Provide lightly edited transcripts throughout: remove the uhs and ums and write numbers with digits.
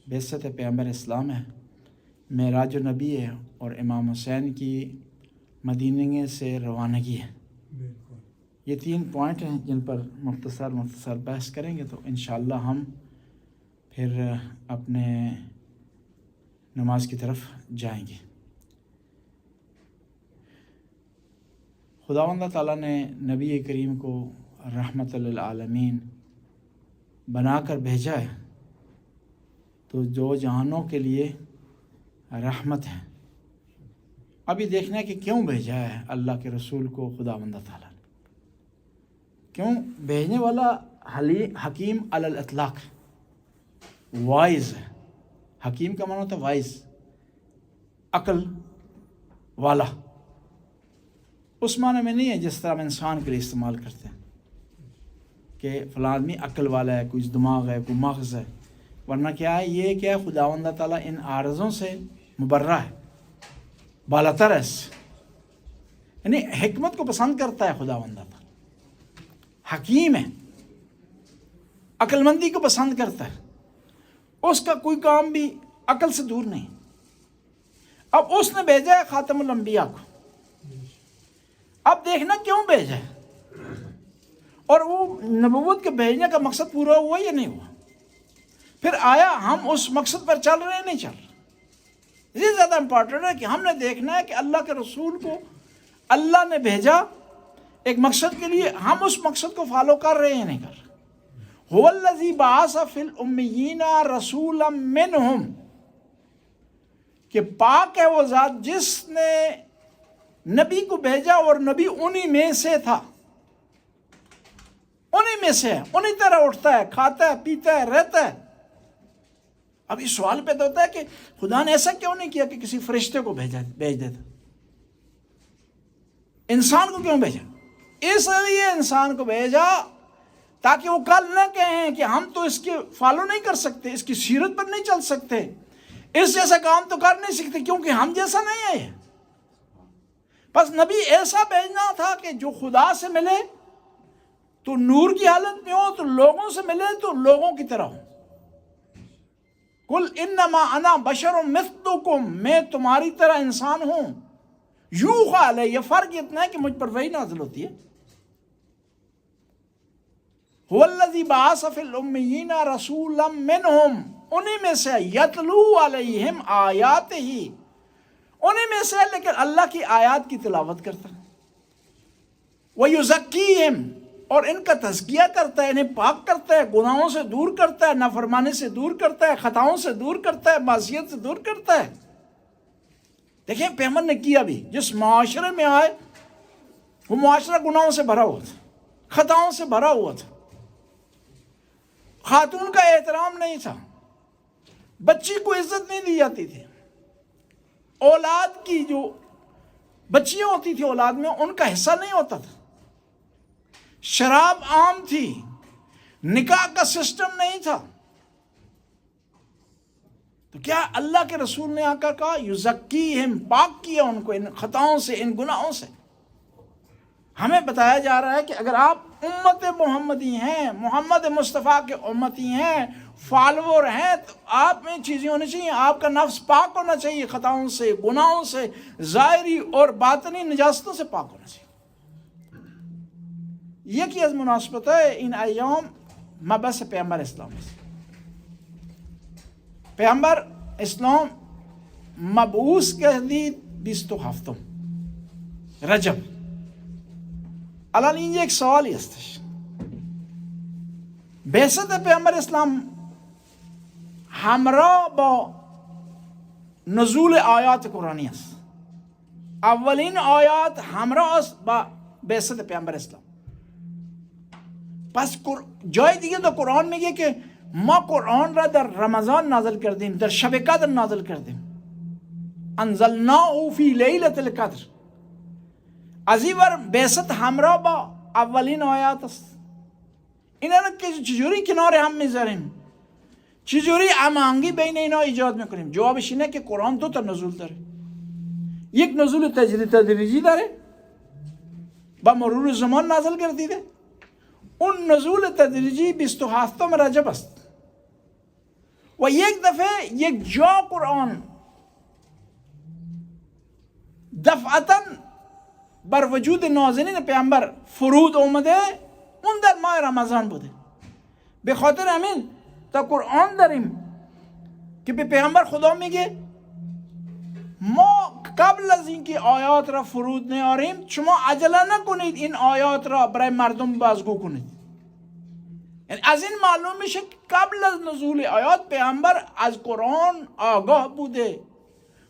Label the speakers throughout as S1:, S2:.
S1: بعثت پیغمبر اسلام ہے، معراج النبی ہے، اور امام حسین کی مدینے سے روانگی ہے۔ یہ 3 پوائنٹ ہیں جن پر مختصر بحث کریں گے، تو انشاءاللہ ہم پھر اپنے نماز کی طرف جائیں گے۔ خداوند تعالیٰ نے نبی کریم کو رحمت للعالمین بنا کر بھیجا ہے، تو جو جہانوں کے لیے رحمت ہے۔ ابھی دیکھنا ہے کہ کیوں بھیجا ہے اللہ کے رسول کو خداوند تعالیٰ نے، کیوں بھیجنے والا حکیم علی الاطلاق وائز ہے۔ حکیم کا معنی ہوتا ہے وائز، عقل والا، اس معنی میں نہیں ہے جس طرح ہم انسان کے لیے استعمال کرتے ہیں کہ فلاں آدمی عقل والا ہے، کوئی دماغ ہے، کوئی مغز ہے، ورنہ کیا ہے، یہ کیا ہے، خداوند تعالیٰ ان عارضوں سے مبرہ ہے، بالاتر ہے، یعنی حکمت کو پسند کرتا ہے خداوند تعالیٰ، حکیم ہے، عقل مندی کو پسند کرتا ہے، اس کا کوئی کام بھی عقل سے دور نہیں۔ اب اس نے بھیجا ہے خاتم الانبیاء کو، اب دیکھنا کیوں بھیجا ہے، اور وہ نبوت کے بھیجنے کا مقصد پورا ہوا یا نہیں ہوا، پھر آیا ہم اس مقصد پر چل رہے ہیں نہیں چل رہے۔ یہ زیادہ امپورٹنٹ ہے کہ ہم نے دیکھنا ہے کہ اللہ کے رسول کو اللہ نے بھیجا ایک مقصد کے لیے، ہم اس مقصد کو فالو کر رہے ہیں نہیں کر رہے۔ هو الذی بعث فی الامیین رسولا منہم، کہ پاک ہے وہ ذات جس نے نبی کو بھیجا اور نبی انہی میں سے تھا، انہی میں سے ہے، انہی طرح اٹھتا ہے، کھاتا ہے، پیتا ہے، رہتا ہے۔ اب یہ سوال پیدا ہوتا ہے کہ خدا نے ایسا کیوں نہیں کیا کہ کسی فرشتے کو بھیج دیتا، انسان کو کیوں بھیجا؟ اس لیے انسان کو بھیجا تاکہ وہ کل نہ کہیں کہ ہم تو اس کے فالو نہیں کر سکتے، اس کی سیرت پر نہیں چل سکتے، اس جیسا کام تو کر نہیں سکتے کیونکہ ہم جیسا نہیں ہے۔ بس نبی ایسا بھیجنا تھا کہ جو خدا سے ملے تو نور کی حالت میں ہو، تو لوگوں سے ملے تو لوگوں کی طرح ہو۔ قل انما انا بشر مثلکم، میں تمہاری طرح انسان ہوں، یوحی الی، فرق اتنا ہے کہ مجھ پر وحی نازل ہوتی ہے۔ هو الذی بعث فی الامیین رسولا منہم، انہی میں سے، یتلو علیہم آیاتہ، انہی میں سے لیکن اللہ کی آیات کی تلاوت کرتا ہے، ویزکیہم، اور ان کا تزکیہ کرتا ہے، انہیں پاک کرتا ہے، گناہوں سے دور کرتا ہے، نافرمانی سے دور کرتا ہے، خطاؤں سے دور کرتا ہے، معصیت سے دور کرتا ہے۔ دیکھیں پیغمبر نے کیا بھی، جس معاشرے میں آئے وہ معاشرہ گناہوں سے بھرا ہوا تھا، خطاؤں سے بھرا ہوا تھا، خاتون کا احترام نہیں تھا، بچی کو عزت نہیں دی جاتی تھی، اولاد کی جو بچیاں ہوتی تھی اولاد میں ان کا حصہ نہیں ہوتا تھا، شراب عام تھی، نکاح کا سسٹم نہیں تھا۔ تو کیا اللہ کے رسول نے آ کر کہا یزکیہم، پاک کیا ان کو ان خطاؤں سے، ان گناہوں سے۔ ہمیں بتایا جا رہا ہے کہ اگر آپ امت محمدی ہیں، محمد مصطفیٰ کے امتی ہیں، فالوور ہیں، تو آپ میں چیزیں ہونی چاہیے، آپ کا نفس پاک ہونا چاہیے، خطاؤں سے، گناہوں سے، ظاہری اور باطنی نجاستوں سے پاک ہونا چاہیے۔ یہ کی از مناسبت ہے ان ایام مبعث پیغمبر اسلام سے۔ پیغمبر اسلام مبعوث گردید 27 رجب. الان این یک سوالی هستش. بعثت پیامبر اسلام همراه با نزول آیات قرآنی است. اولین آیات همراه است با بعثت پیامبر اسلام. پس جای دیگه در قرآن میگه که ما قرآن را در رمضان نازل کردیم، در شب قدر نازل کردیم. انزلناه فی لیلة القدر. از این ور بعثت همراه با اولین آیات است. اینا رو که چجوری کنار هم میذاریم، چجوری هماهنگی بین اینا ایجاد میکنیم؟ جوابش اینه که قرآن دو تا نزول داره. یک نزول تدریجی داره، با مرور زمان نازل گردیده. اون نزول تدریجی 27 رجب است. و یک دفعه یک جا قرآن دفعتا بر وجود نازنین پیامبر فرود اومده، اون در ماه رمضان بوده. به خاطر همین تا قرآن داریم که به پیامبر خدا میگه ما قبل از اینکه آیات را فرود نیاریم شما عجله نکنید این آیات را برای مردم بازگو کنید. یعنی از این معلوم میشه که قبل از نزول آیات پیامبر از قرآن آگاه بوده.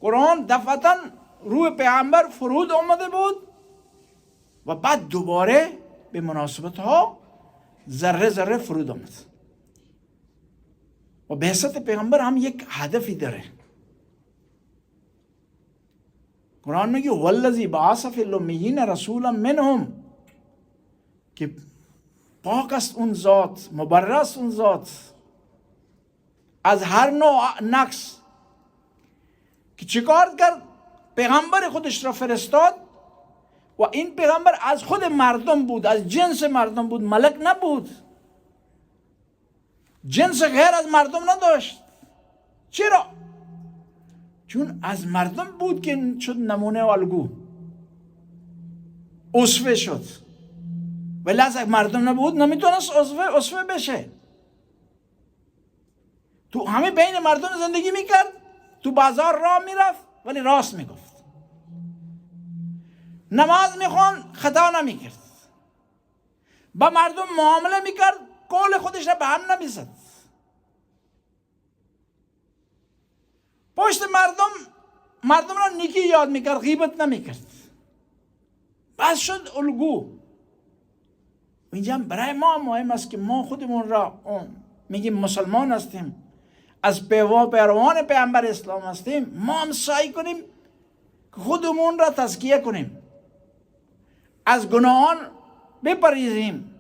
S1: قرآن دفعتا روی پیامبر فرود آمده بود و بعد دوباره به مناسبت ها ذره ذره فرود آمد. و بعثت پیغمبر هم یک هدفی داره. قرآن میگه والذی بعث فی الامیین رسولا منهم، که پاک است اون ذات، مبرر است اون ذات از هر نوع نقص، که چیکار کرد؟ پیغمبر خودش را فرستاد و این پیغمبر از خود مردم بود، از جنس مردم بود، ملک نبود، جنس غیر از مردم نداشت. چرا؟ چون از مردم بود که شد نمونه و الگو، اسوه شد. ولی از مردم نبود نمیتونست اسوه بشه. تو همه بین مردم زندگی میکرد، تو بازار راه میرفت ولی راست میگفت، نماز میخوان خطا نمیکرد، با مردم معامله میکرد، قول خودش را به هم نمیزد، پشت مردم را نیکی یاد میکرد، غیبت نمیکرد. بس شد الگو. اینجا برای ما مهم است که ما خودمون را میگیم مسلمان هستیم، از پیروان پیامبر اسلام هستیم، ما هم سعی کنیم که خودمون را تزکیه کنیم، از گناهان بپرهیزیم،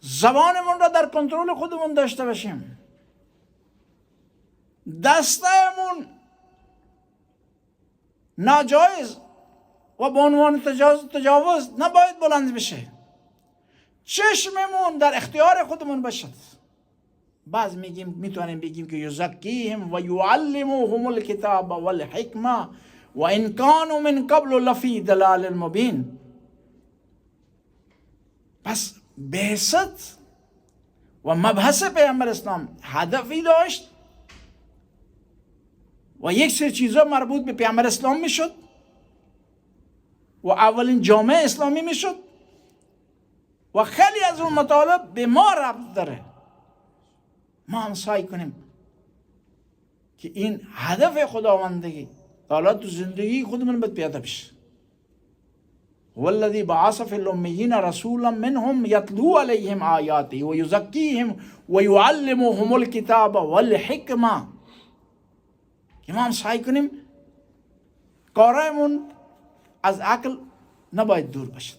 S1: زبانمون را در کنترل خودمون داشته باشیم، دستمون ناجایز و به عنوان تجاوز نباید بلند بشه، چشممون در اختیار خودمون باشد. بعض میتونیم بگیم که یزکیهم و یعلمهم الکتاب والحکمه و ان کانوا من قبل لفی ضلال مبین. پس بعثت و مبحث پیامبر اسلام هدفی داشت و یک سری چیزا مربوط به پیامبر اسلام میشد و اولین جامعه اسلامی میشد و خیلی از اون مطالب به ما ربط داره. ما هم سعی کنیم که این هدف خداوندگی حالا تو زندگی خودمون باید پیاده بشه. والذی بعث فی الامیین رسولا منهم یتلو علیهم آیاته و یزکیهم و یعلمهم الکتاب والحکمه. که ما هم سعی کنیم کارایمون از عقل نباید دور باشد.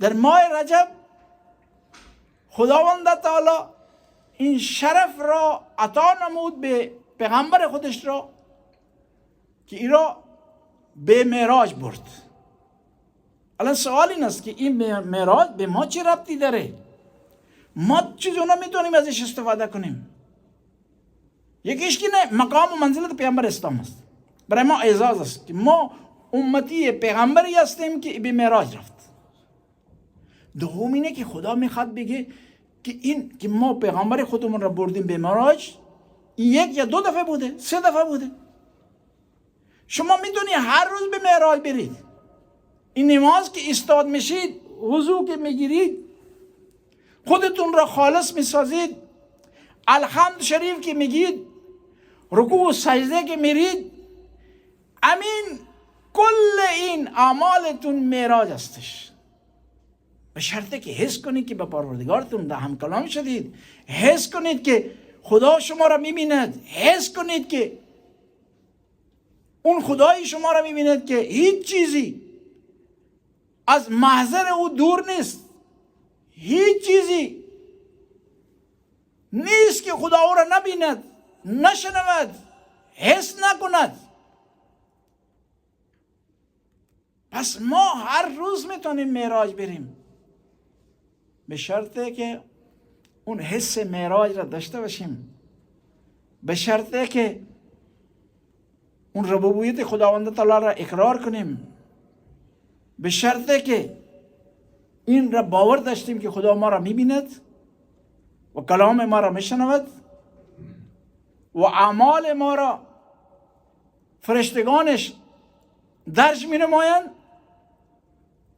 S1: در ماه رجب خداوند تعالی این شرف را عطا نمود به پیغمبر خودش را که این را به معراج برد. الان سوال این است که این معراج به ما چه ربطی داره؟ ما چیزونا میتونیم ازش استفاده کنیم؟ یکیش که نه، مقام و منزلت پیغمبر اسلام است، برای ما اعزاز است که ما امتی پیغمبری هستیم که به معراج رفت. دوم اینه که خدا میخواد بگه که این که ما پیغمبر خودمون را بردیم به معراج، یک یا دو دفعه بوده، 3 دفعه بوده. شما میتونی هر روز به معراج برید. این نماز که استاد میشید، وضو که میگیرید، خودتون را خالص میسازید، الحمد شریف که میگید، رکوع و سجده که میرید، امین کل این اعمالتون معراج هستش. به شرطی که حس کنید که به پروردگارتون هم کلام شدید، حس کنید که خدا شما را میبیند، حس کنید که اون خدای شما را میبیند که هیچ چیزی از محضر او دور نیست، هیچ چیزی نیست که خدا او را نبیند، نشنود، حس نکند. پس ما هر روز میتونیم معراج بریم، به شرطی که اون حس معراج را داشته باشیم، به شرطی که اون ربوبیت خداوند تعالی را اقرار کنیم، به شرطی که این را باور داشتیم که خدا ما را میبیند و کلام ما را میشنود و اعمال ما را فرشتگانش درج مینمایند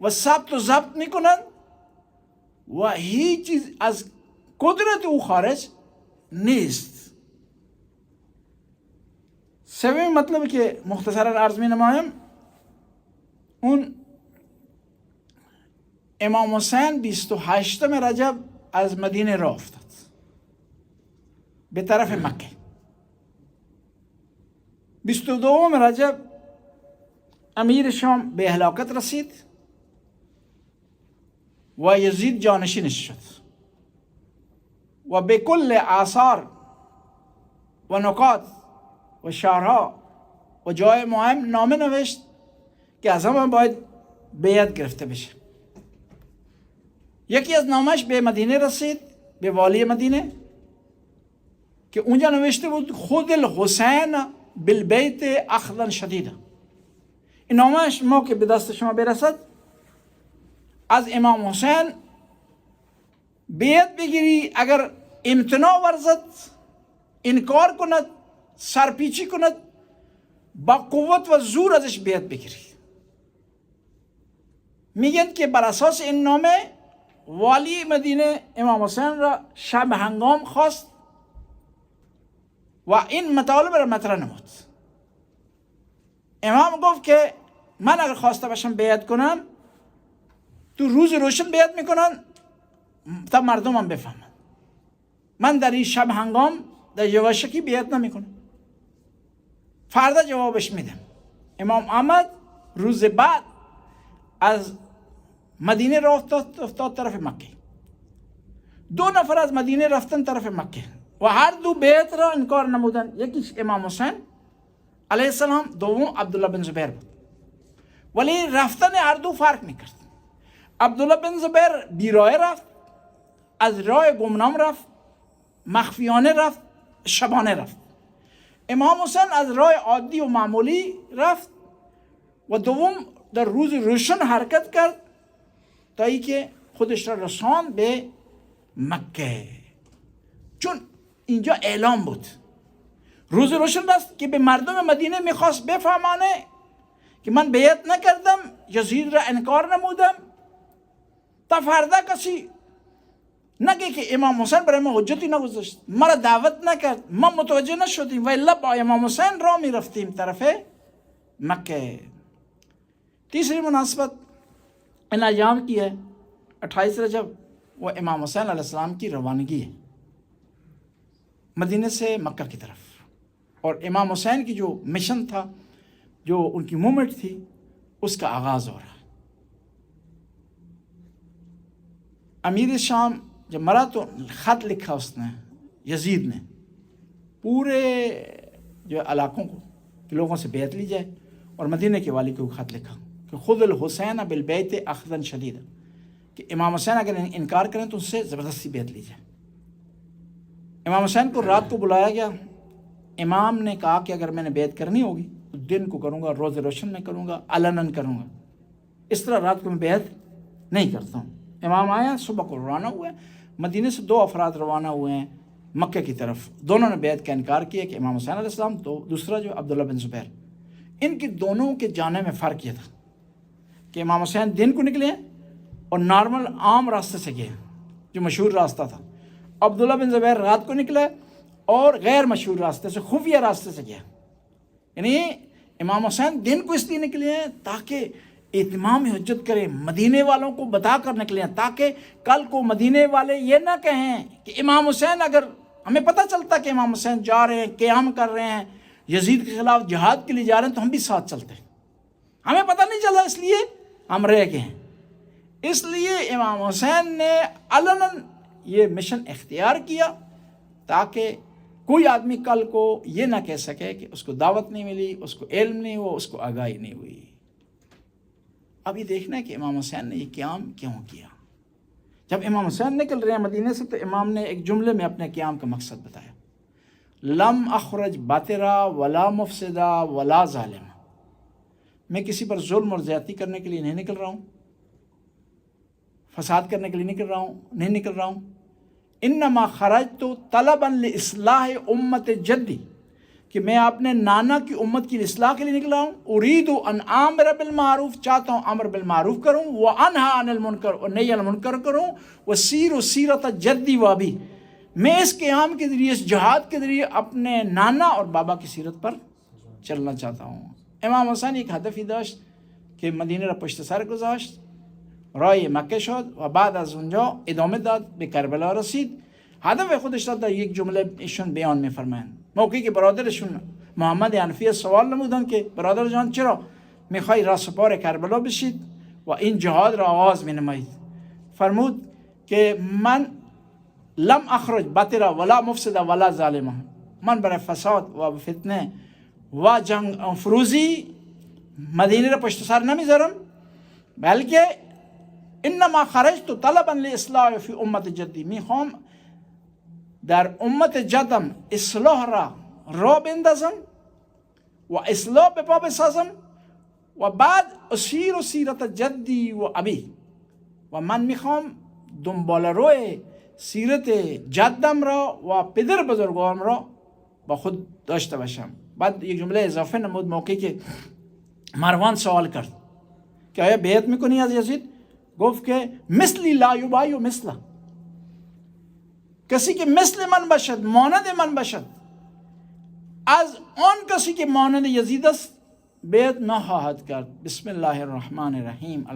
S1: و ثبت و ضبط میکنند و هیچ چیز از قدرت او خارج نیست. سومین مطلب که مختصرا عرض می نمایم، اون امام حسین 28 رجب از مدینه راه افتاد به طرف مکه. 22 رجب امیر شام به هلاکت رسید و یزید جانشینش شد و به کل آثار و نکات و شهرها و جای مهم نامه نوشت که از همه باید بیعت گرفته بشه. یکی از نامش به مدینه رسید، به والی مدینه، که اونجا نوشته بود خود الحسین بالبیت اخذا شدیدا. این نامش موقع به دست شما برسد، از امام حسین بیعت بگیری، اگر امتناع ورزد، انکار کند، سرپیچی کند، با قوت و زور ازش بیعت بگیری. میگن که بر اساس این نامه والی مدینه امام حسین را شب هنگام خواست و این مطالب را مطرح نمود. امام گفت که من اگر خواسته باشم بیعت کنم، تو روز روشن بیعت میکنن تا مردمم بفهمن. من در این شب هنگام در یواشکی بیعت نمیکنم. فردا جوابش میدم. امام آمد، روز بعد از مدینه را افتاد طرف مکه. 2 نفر از مدینه رفتن طرف مکه و هر دو بیعت را انکار نمودن. یکیش امام حسین علیه السلام، دوم عبدالله بن زبیر بود. ولی رفتن هر دو فرق میکرد. عبدالله بن زبیر بیراه رفت، از راه گمنام رفت، مخفیانه رفت، شبانه رفت. امام حسین از راه عادی و معمولی رفت و دوم در روز روشن حرکت کرد تا ای که خودش را رساند به مکه. چون اینجا اعلام بود، روز روشن است که به مردم مدینه میخواست بفهمانه که من بیعت نکردم، یزید را انکار نمودم، تا فردا کسی نگه که امام حسین برای ما حجتی نگذاشت، مرا دعوت نکرد، ما متوجه نشدیم و الا با امام حسین را می رفتیم طرف مکه. تیسری مناسبت ان ایام کی ہے 28 رجب، وہ امام حسین علیہ السلام کی روانگی ہے مدینہ سے مکہ کی طرف، اور امام حسین کی جو مشن تھا، جو ان کی موومنٹ تھی، اس کا آغاز ہو رہا ہے۔ امیر شام جب مرا تو خط لکھا اس نے، یزید نے، پورے جو علاقوں کو کہ لوگوں سے بیعت لی جائے، اور مدینہ کے والی کو خط لکھا کہ خود الحسین بالبیت اخذا شدیدا، کہ امام حسین اگر انکار کریں تو اس سے زبردستی بیعت لی جائے۔ امام حسین کو رات کو بلایا گیا، امام نے کہا کہ اگر میں نے بیعت کرنی ہوگی تو دن کو کروں گا، روز روشن میں کروں گا، علناً کروں گا، اس طرح رات کو میں بیعت نہیں کرتا ہوں۔ امام آیا، صبح کو روانہ ہوئے، مدینہ سے 2 افراد روانہ ہوئے ہیں مکہ کی طرف، دونوں نے بیعت کا انکار کیا کہ امام حسین علیہ السلام، دوسرا جو عبداللہ بن زبیر۔ ان کے دونوں کے جانے میں فرق یہ تھا کہ امام حسین دن کو نکلے ہیں اور نارمل عام راستے سے گئے جو مشہور راستہ تھا، عبداللہ بن زبیر رات کو نکلے اور غیر مشہور راستے سے، خفیہ راستے سے گیا۔ یعنی امام حسین دن کو اس لیے نکلے ہیں تاکہ اتمام حجت کریں، مدینے والوں کو بتا کر نکلے ہیں، تاکہ کل کو مدینے والے یہ نہ کہیں کہ امام حسین، اگر ہمیں پتہ چلتا کہ امام حسین جا رہے ہیں، قیام کر رہے ہیں، یزید کے خلاف جہاد کے لیے جا رہے ہیں، تو ہم بھی ساتھ چلتے ہیں، ہمیں پتہ نہیں چلا، اس لیے ہم رہ گئے ہیں۔ اس لیے امام حسین نے علناً یہ مشن اختیار کیا تاکہ کوئی آدمی کل کو یہ نہ کہہ سکے کہ اس کو دعوت نہیں ملی، اس کو علم نہیں ہوا، اس کو آگاہی نہیں ہوئی۔ اب یہ دیکھنا ہے کہ امام حسین نے یہ قیام کیوں کیا۔ جب امام حسین نکل رہے ہیں مدینے سے تو امام نے ایک جملے میں اپنے قیام کا مقصد بتایا، لم اخرج باترا ولا مفسدہ ولا ظالم، میں کسی پر ظلم اور زیادتی کرنے کے لیے نہیں نکل رہا ہوں، فساد کرنے کے لیے نہیں نکل رہا ہوں، انما خرجت طلبا لاصلاح امت جدی، کہ میں اپنے نانا کی امت کی اصلاح کے لیے نکلا ہوں، اريد ان امر بالمعروف، چاہتا ہوں امر بالمعروف کروں، وانہا عن المنکر، اور نہی عن المنکر کروں، وسیر سیرت جدی وابی، میں اس قیام کے ذریعے، اس جہاد کے ذریعے اپنے نانا اور بابا کی سیرت پر چلنا چاہتا ہوں۔ امام حسین ایک هدفی داشت که مدینه را پشت سر گذاشت، راه مکه شد و بعد از اونجا ادامه داد، به کربلا رسید. هدف خودش را در یک جمله ایشون بیان می‌فرمایند. موقعی که برادرشون محمد حنفی سوال نمودن که برادر جان چرا میخوای رهسپار کربلا بشید و این جهاد را آغاز می‌نمایید؟ فرمود که من لم اخرج بطرا ولا مفسد ولا ظالمه، من برای فساد و فتنه و جنگ فروزی مدینه را پشت سر نمیذارم، بلکه انما خرجت طلبا لاصلاح فی امت جدی، میخوام در امت جدم اصلاح را بندازم و اصلاح به پا بسازم و بعد اسیر سیرت جدی و ابی، و من میخوام دنبال روی سیرت جدم را و پدر بزرگوارم را با خود داشته باشم. بعد یک جمله اضافه نمود موقعی که مروان سوال کرد که آیا بیعت میکنی از یزید؟ گفت که مثلی لا یبایع مثله، کسی که مثل من باشد، مانند من باشد، از آن کسی که مانند یزید است بیعت نخواهد کرد. بسم الله الرحمن الرحیم.